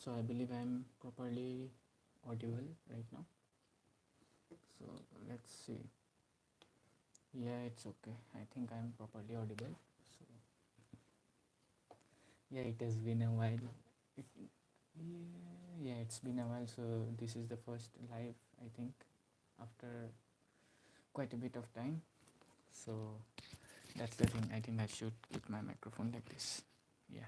So I believe I'm properly audible right now. So let's see. Yeah, it's okay. I think I'm properly audible. So yeah, it has been a while. It, yeah, it's been a while. So this is the first live, I think, after quite a bit of time. So that's the thing. I think I should keep my microphone like this. Yeah.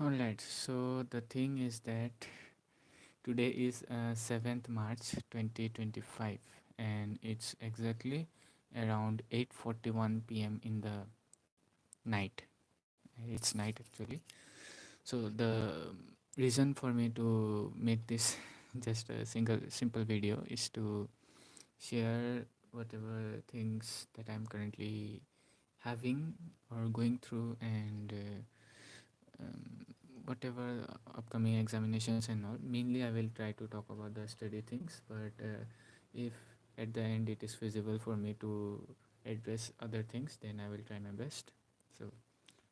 Alright. So the thing is that today is 7th March 2025 and it's exactly around 8:41 p.m. in the night. It's night actually. So the reason for me to make this just a simple video is to share whatever things that I'm currently having or going through and whatever upcoming examinations and all. Mainly I will try to talk about the study things, but if at the end it is feasible for me to address other things, then I will try my best. So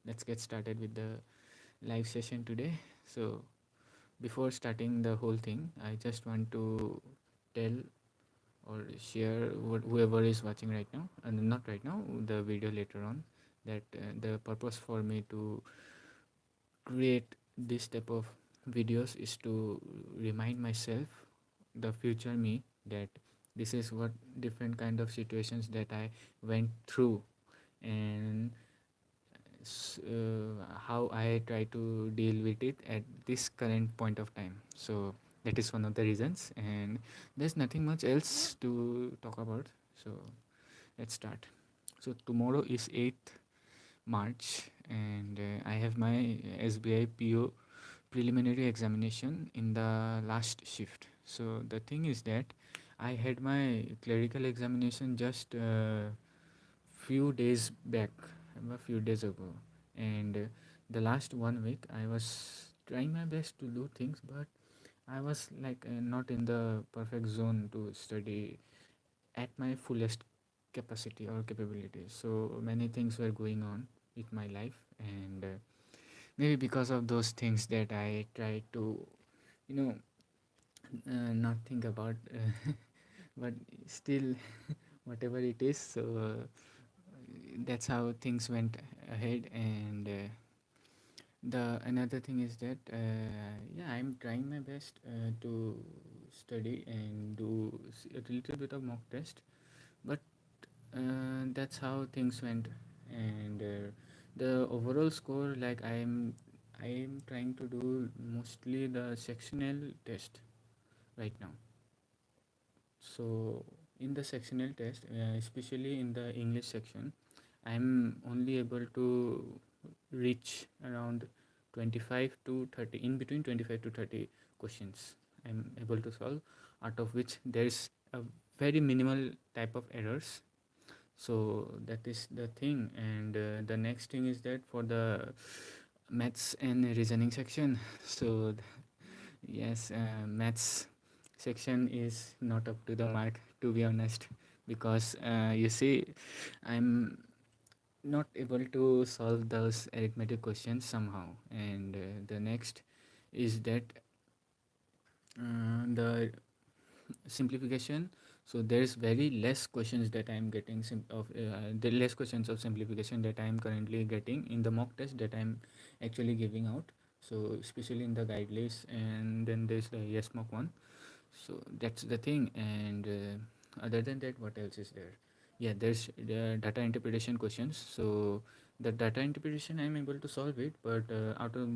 let's get started with the live session today. So before starting the whole thing, I just want to tell or share whoever is watching right now, and not right now, the video later on, that the purpose for me to create this type of videos is to remind myself, the future me, that this is what different kind of situations that I went through, and how I try to deal with it at this current point of time. So that is one of the reasons, and there's nothing much else to talk about. So let's start. So tomorrow is 8th March, and I have my SBI PO preliminary examination in the last shift. So the thing is that I had my clerical examination just few days back, a few days ago, and the last 1 week I was trying my best to do things, but I was like not in the perfect zone to study at my fullest capacity or capability. So many things were going on with my life, and maybe because of those things that I try to, you know, not think about, but still, whatever it is. So that's how things went ahead, and the another thing is that yeah, I'm trying my best to study and do a little bit of mock test, but that's how things went, and the overall score, like I'm trying to do mostly the sectional test right now. So in the sectional test, especially in the English section, I'm only able to reach around 25 to 30, in between 25 to 30 questions I'm able to solve, out of which there's a very minimal type of errors. So that is the thing, and the next thing is that for the maths and reasoning section, so yes, maths section is not up to the mark, to be honest, because you see, I'm not able to solve those arithmetic questions somehow, and the next is that the simplification. So there's very less questions that I'm getting the less questions of simplification that I'm currently getting in the mock test that I'm actually giving out. So especially in the guide list, and then there's the yes mock one. So that's the thing, and other than that, what else is there? Yeah, there's the data interpretation questions. So the data interpretation, I'm able to solve it, but out of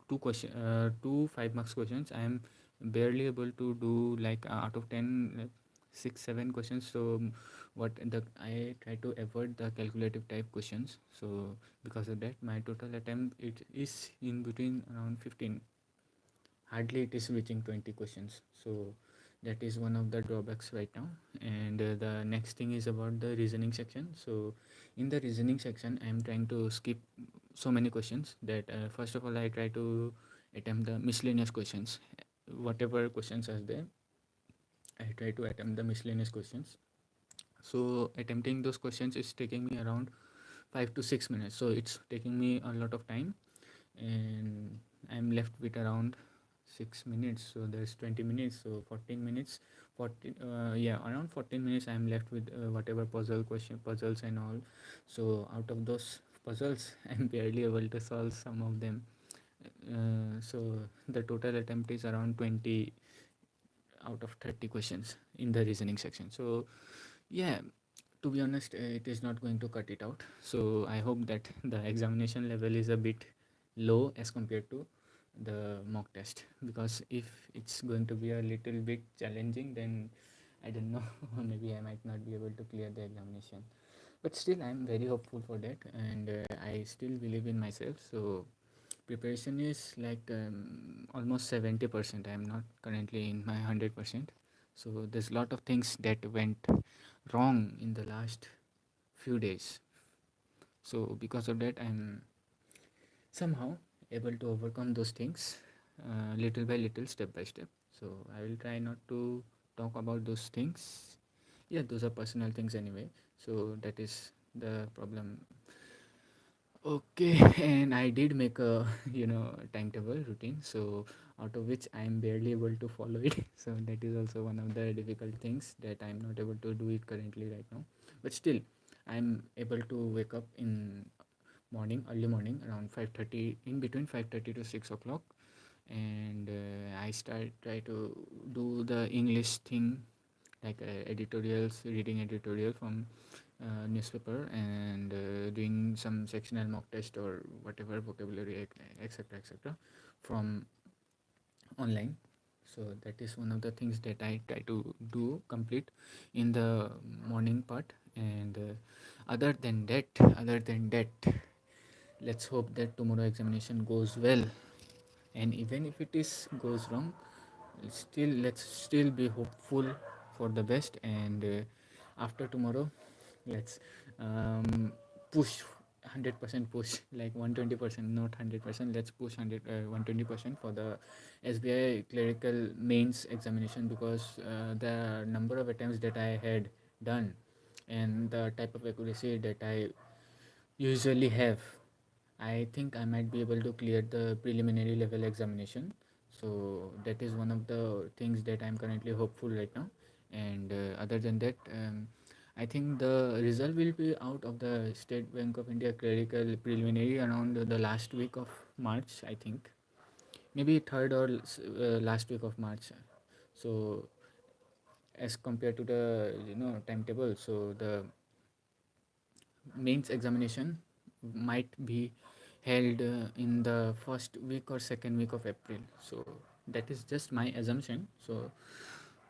two 5 marks questions, I'm barely able to do, like out of 10, like 6 7 questions. So what the I try to avoid the calculative type questions. So because of that, my total attempt, it is in between around 15, hardly it is reaching 20 questions. So that is one of the drawbacks right now, and the next thing is about the reasoning section. So in the reasoning section, I am trying to skip so many questions that first of all, I try to attempt the miscellaneous questions. Whatever questions are there, I try to attempt the miscellaneous questions. So attempting those questions is taking me around 5 to 6 minutes, so it's taking me a lot of time. And I'm left with around 6 minutes, so there's 20 minutes, so 14 minutes. 14 yeah, around 14 minutes I'm left with whatever puzzles and all. So out of those puzzles I'm barely able to solve some of them. So the total attempt is around 20 out of 30 questions in the reasoning section. So yeah, to be honest, it is not going to cut it out. So I hope that the examination level is a bit low as compared to the mock test, because if it's going to be a little bit challenging, then I don't know, maybe I might not be able to clear the examination. But still I'm very hopeful for that, and I still believe in myself. So preparation is like almost 70%. I'm not currently in my 100%. So there's a lot of things that went wrong in the last few days. So because of that, I'm somehow able to overcome those things little by little, step by step. So I will try not to talk about those things. Yeah, those are personal things anyway. So that is the problem. Okay, and I did make a timetable routine. So out of which I am barely able to follow it. So that is also one of the difficult things, that I'm not able to do it currently right now. But still, I'm able to wake up in morning, early morning, around 5:30, in between 5:30 to 6 o'clock, and I try to do the English thing, like editorials, reading editorial from newspaper, and doing some sectional mock test or whatever vocabulary, etc., etc., from online. So that is one of the things that I try to do complete in the morning part. And other than that, let's hope that tomorrow examination goes well. And even if it is goes wrong, let's still be hopeful for the best. And after tomorrow, let's um, push 100%, push like 120%, not 100%. Let's push 120% for the SBI clerical mains examination, because the number of attempts that I had done and the type of accuracy that I usually have, I think I might be able to clear the preliminary level examination. So that is one of the things that I'm currently hopeful right now. And other than that, I think the result will be out of the State Bank of India clerical preliminary around the last week of March, I think. Maybe third or last week of March. So as compared to the timetable, so the mains examination might be held in the first week or second week of April. So that is just my assumption. So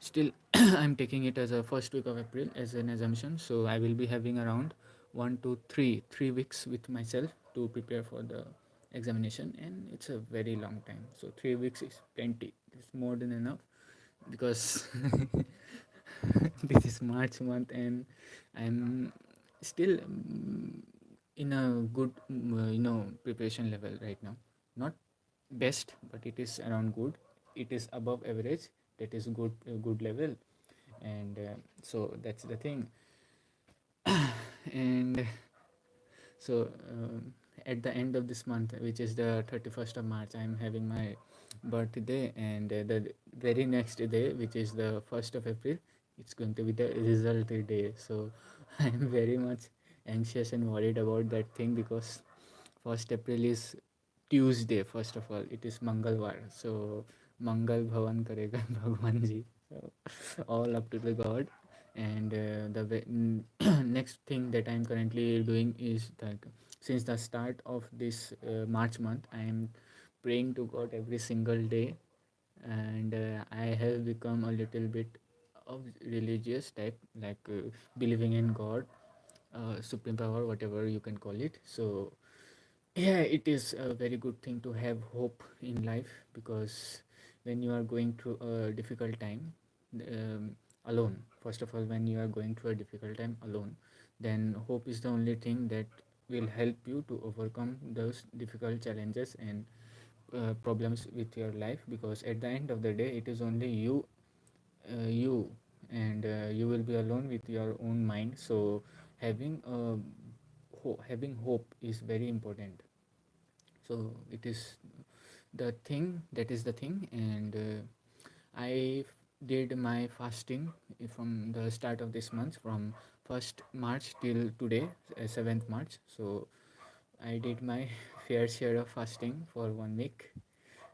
still, I'm taking it as a first week of April as an assumption. So I will be having around 1 to 3 weeks with myself to prepare for the examination, and it's a very long time. So 3 weeks is plenty. It's more than enough, because this is March month, and I'm still in a good preparation level right now. Not best, but it is around good. It is above average. That is good, good level. And so that's the thing. And so at the end of this month, which is the 31st of March, I'm having my birthday, and the very next day, which is the 1st of April, it's going to be the result day. So I'm very much anxious and worried about that thing, because 1st April is Tuesday. First of all, it is Mangalwar. So Mangal Bhavan Karega Bhagwan Ji. So all up to the God. And next thing that I'm currently doing is that since the start of this March month, I am praying to God every single day, and I have become a little bit of religious type, like believing in God, supreme power, whatever you can call it. So yeah, it is a very good thing to have hope in life, because when you are going through a difficult time, alone, first of all, when you are going through a difficult time alone, then hope is the only thing that will help you to overcome those difficult challenges and problems with your life. Because at the end of the day, it is only you, and you will be alone with your own mind. So having hope is very important. So it is the thing. And I did my fasting from the start of this month, from 1st March till today, 7th March. So I did my fair share of fasting for 1 week,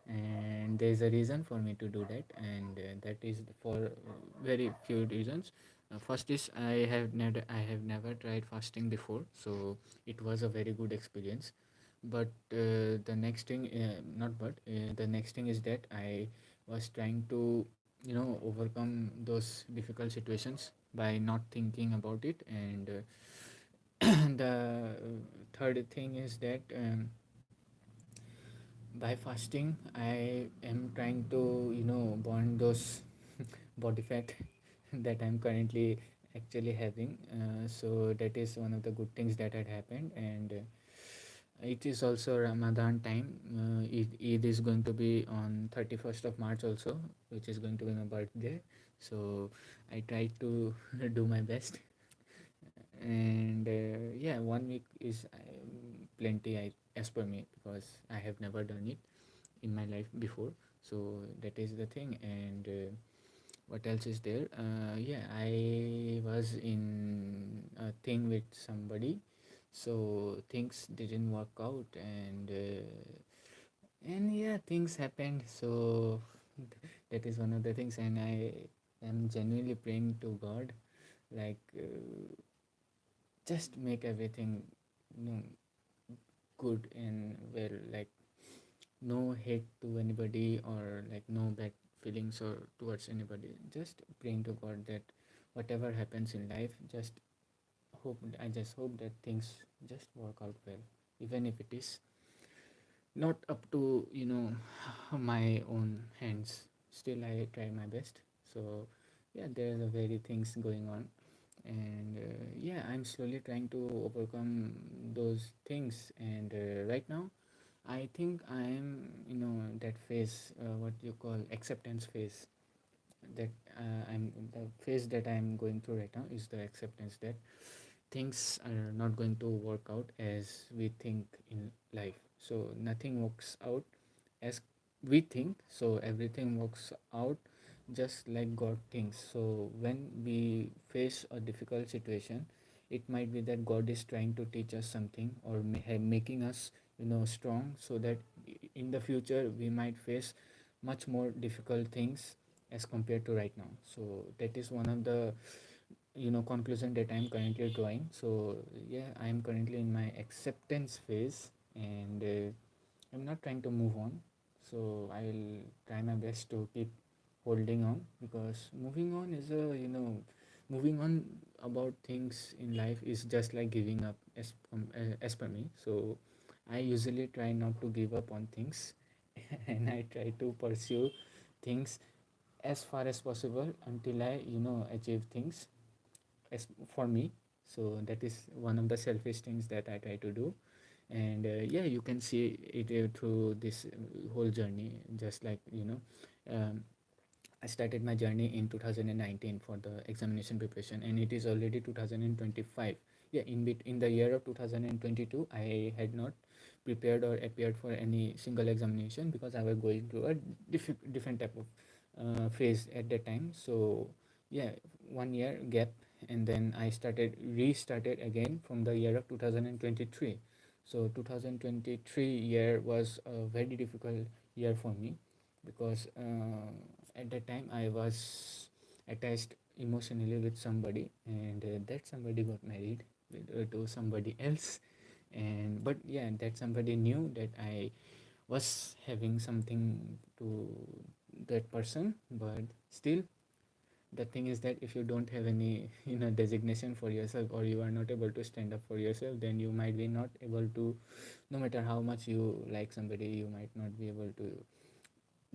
and there's a reason for me to do that, and that is for very few reasons. First is I have never tried fasting before, so it was a very good experience. But the next thing not but the next thing is that I was trying to overcome those difficult situations by not thinking about it. And the third thing is that by fasting I am trying to burn those body fat that I'm currently actually having. So that is one of the good things that had happened. And it is also Ramadan time. Eid is going to be on 31st of March also, which is going to be my birthday. So I try to do my best. And yeah, 1 week is plenty, as per me, because I have never done it in my life before. So that is the thing. And what else is there? Yeah, I was in a thing with somebody, so things didn't work out. And yeah, things happened. So that is one of the things. And I am genuinely praying to God, like, just make everything you know good and well, like no hate to anybody, or like no bad feelings or towards anybody. Just praying to God that whatever happens in life, just hope that things just work out well, even if it is not up to my own hands. Still I try my best. So yeah, there are very things going on. And yeah, I'm slowly trying to overcome those things. And right now I think I am that phase, what you call acceptance phase. That I'm the phase that I'm going through right now is the acceptance that things are not going to work out as we think in life. So nothing works out as we think. So everything works out just like God thinks. So when we face a difficult situation, it might be that God is trying to teach us something, or making us strong, so that in the future we might face much more difficult things as compared to right now. So that is one of the conclusion that I'm currently drawing. So yeah, I'm currently in my acceptance phase. And I'm not trying to move on. So I will try my best to keep holding on, because moving on is moving on about things in life is just like giving up, as per me. So I usually try not to give up on things and I try to pursue things as far as possible until I achieve things as for me. So that is one of the selfish things that I try to do. And yeah, you can see it through this whole journey. Just like um, I started my journey in 2019 for the examination preparation, and it is already 2025. Yeah, in the year of 2022 I had not prepared or appeared for any single examination, because I was going through a different type of phase at that time. So yeah, 1 year gap, and then I restarted again from the year of 2023. So 2023 year was a very difficult year for me, because at that time I was attached emotionally with somebody, and that somebody got married to somebody else. And but yeah, that somebody knew that I was having something to that person. But still, the thing is that if you don't have any designation for yourself, or you are not able to stand up for yourself, then you might be not able to, no matter how much you like somebody, you might not be able to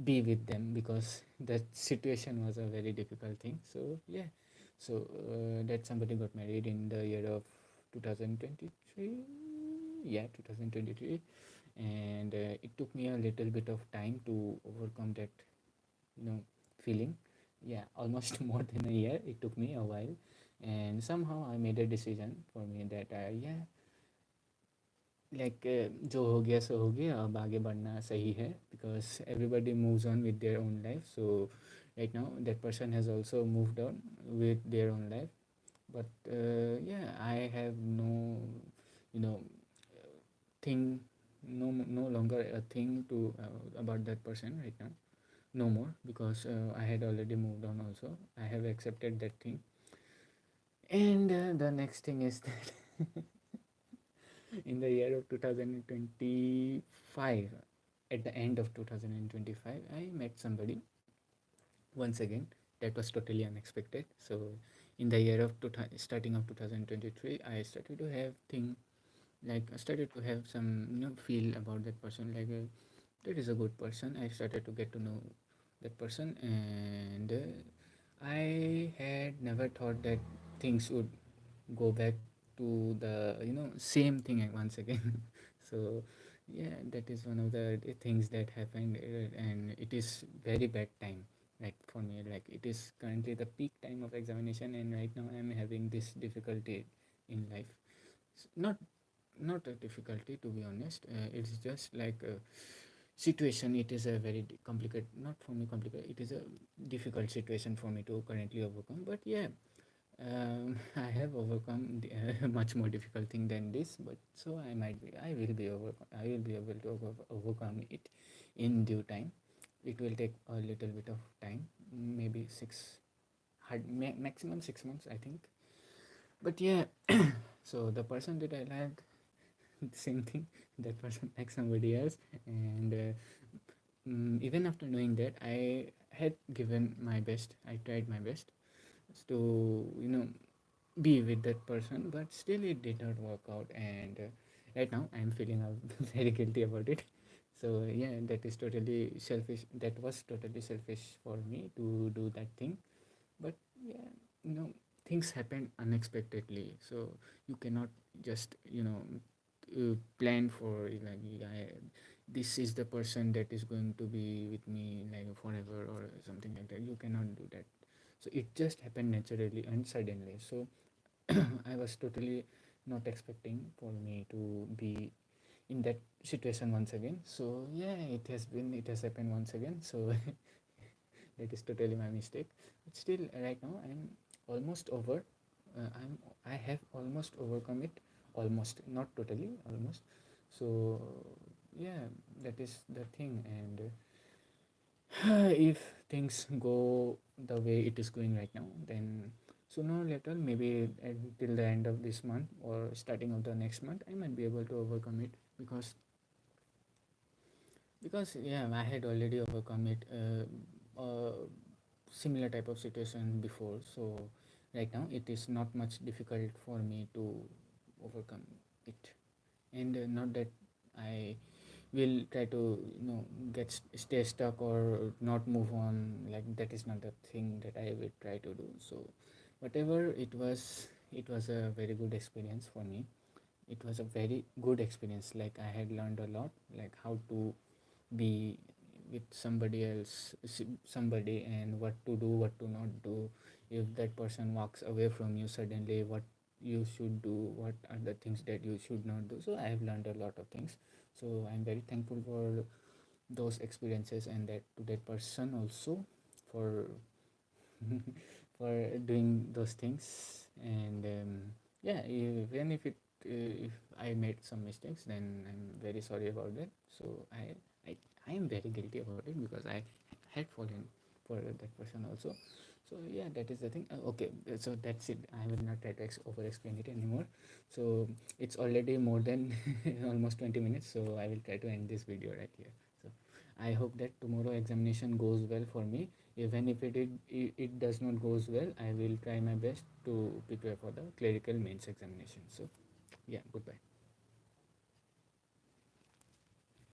be with them, because that situation was a very difficult thing. So yeah, so that somebody got married in the year of 2023. Yeah, 2023. And it took me a little bit of time to overcome that you know feeling. Yeah, almost more than a year. It took me a while, and somehow I made a decision for me that yeah, like जो हो गया सो हो गया, अब आगे बढ़ना सही है, because everybody moves on with their own life. So right now that person has also moved on with their own life. But yeah, I have no, you know, thing, no longer a thing to about that person right now, no more, because I had already moved on also. I have accepted that thing. And the next thing is that in the year of 2025, at the end of 2025, I met somebody once again. That was totally unexpected. So in the year of starting of 2023, I started to have thing, like I started to have some, feel about that person, like that is a good person. I started to get to know that person. And I had never thought that things would go back to the, same thing once again. So yeah, that is one of the things that happened. And it is very bad time, like for me, like it is currently the peak time of examination, and right now I'm having this difficulty in life. Not a difficulty, to be honest. It's just like a situation. It is a very complicated, not for me complicated, it is a difficult situation for me to currently overcome. But yeah, I have overcome much more difficult thing than this. But so I will be I will be able to overcome it in due time. It will take a little bit of time, maybe maximum 6 months, I think. But yeah, so the person that I like, same thing, that person likes somebody else. And even after knowing that, I had given my best, I tried my best to, be with that person, but still it did not work out. And right now I'm feeling very guilty about it. So yeah, that is totally selfish, that was totally selfish for me to do that thing. But yeah, things happen unexpectedly, so you cannot just, plan for, like, this is the person that is going to be with me like forever or something like that. You cannot do that. So it just happened naturally and suddenly. So I was totally not expecting for me to be in that situation once again. So yeah, it has happened once again. So that is totally my mistake. But still, right now I'm almost over. I have almost overcome it. Almost, not totally, almost. So yeah, that is the thing. And if things go the way it is going right now, then sooner or later, maybe until the end of this month or starting of the next month, I might be able to overcome it. Because yeah, I had already overcome it, similar type of situation before. So right now it is not much difficult for me to overcome it. And not that I will try to, stay stuck or not move on, like that is not the thing that I will try to do. So whatever it was, it was a very good experience for me. It was a very good experience. Like I had learned a lot, like how to be with somebody else, somebody, and what to do, what to not do. If that person walks away from you suddenly, what you should do, what are the things that you should not do. So I have learned a lot of things. So I'm very thankful for those experiences, and that to that person also, for for doing those things. And yeah, even if I made some mistakes, then I'm very sorry about that. So I I am very guilty about it, because I had fallen for that person also. So yeah, that is the thing. Okay, so that's it. I will not try to over explain it anymore. So it's already more than almost 20 minutes, so I will try to end this video right here. So I hope that tomorrow examination goes well for me. Even if it does not goes well, I will try my best to prepare for the clerical mains examination. So yeah, goodbye.